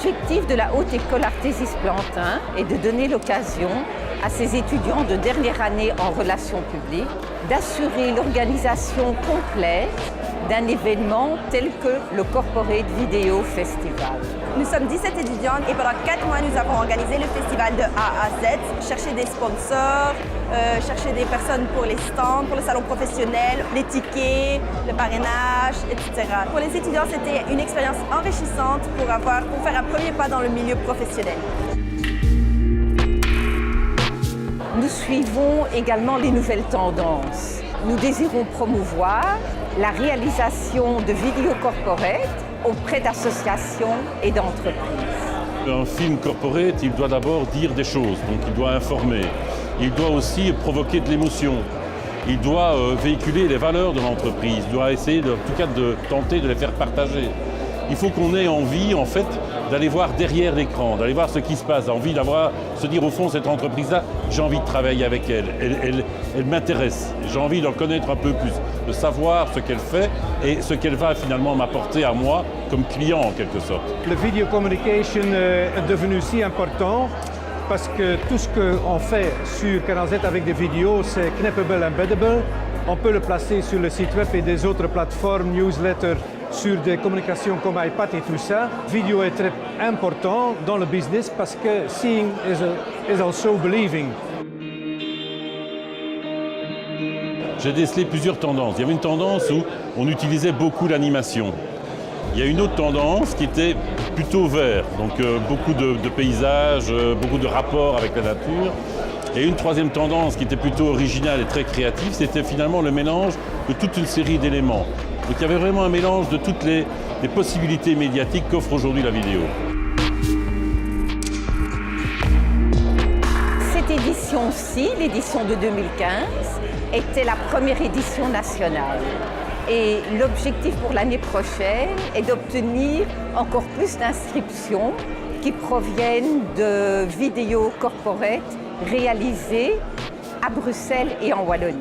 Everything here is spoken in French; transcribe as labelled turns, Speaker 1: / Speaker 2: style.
Speaker 1: L'objectif de la Haute École Artésis Plantin est de donner l'occasion à ses étudiants de dernière année en relations publiques d'assurer l'organisation complète d'un événement tel que le Corporate Video Festival.
Speaker 2: Nous sommes 17 étudiantes et pendant 4 mois, nous avons organisé le festival de A à Z, chercher des sponsors, chercher des personnes pour les stands, pour le salon professionnel, les tickets, le parrainage, etc. Pour les étudiants, c'était une expérience enrichissante pour faire un premier pas dans le milieu professionnel.
Speaker 1: Nous suivons également les nouvelles tendances. Nous désirons promouvoir la réalisation de vidéos corporate auprès d'associations et d'entreprises.
Speaker 3: Un film corporate, il doit d'abord dire des choses, donc il doit informer. Il doit aussi provoquer de l'émotion. Il doit véhiculer les valeurs de l'entreprise. Il doit essayer, en tout cas, de tenter de les faire partager. Il faut qu'on ait envie, en fait, d'aller voir derrière l'écran, d'aller voir ce qui se passe, envie se dire au fond, cette entreprise-là, j'ai envie de travailler avec elle, elle m'intéresse, j'ai envie d'en connaître un peu plus, de savoir ce qu'elle fait et ce qu'elle va finalement m'apporter à moi comme client en quelque sorte.
Speaker 4: Le video communication est devenu si important parce que tout ce qu'on fait sur Canal Z avec des vidéos, c'est knappable, embeddable. On peut le placer sur le site web et des autres plateformes, newsletters, sur des communications comme iPad et tout ça. Vidéo est très important dans le business parce que seeing is also believing.
Speaker 3: J'ai décelé plusieurs tendances. Il y avait une tendance où on utilisait beaucoup l'animation. Il y a une autre tendance qui était plutôt vert, donc beaucoup de paysages, beaucoup de rapports avec la nature. Et une troisième tendance qui était plutôt originale et très créative, c'était finalement le mélange de toute une série d'éléments. Donc il y avait vraiment un mélange de toutes les possibilités médiatiques qu'offre aujourd'hui la vidéo.
Speaker 1: Cette édition-ci, l'édition de 2015, était la première édition nationale. Et l'objectif pour l'année prochaine est d'obtenir encore plus d'inscriptions qui proviennent de vidéos corporate réalisées à Bruxelles et en Wallonie.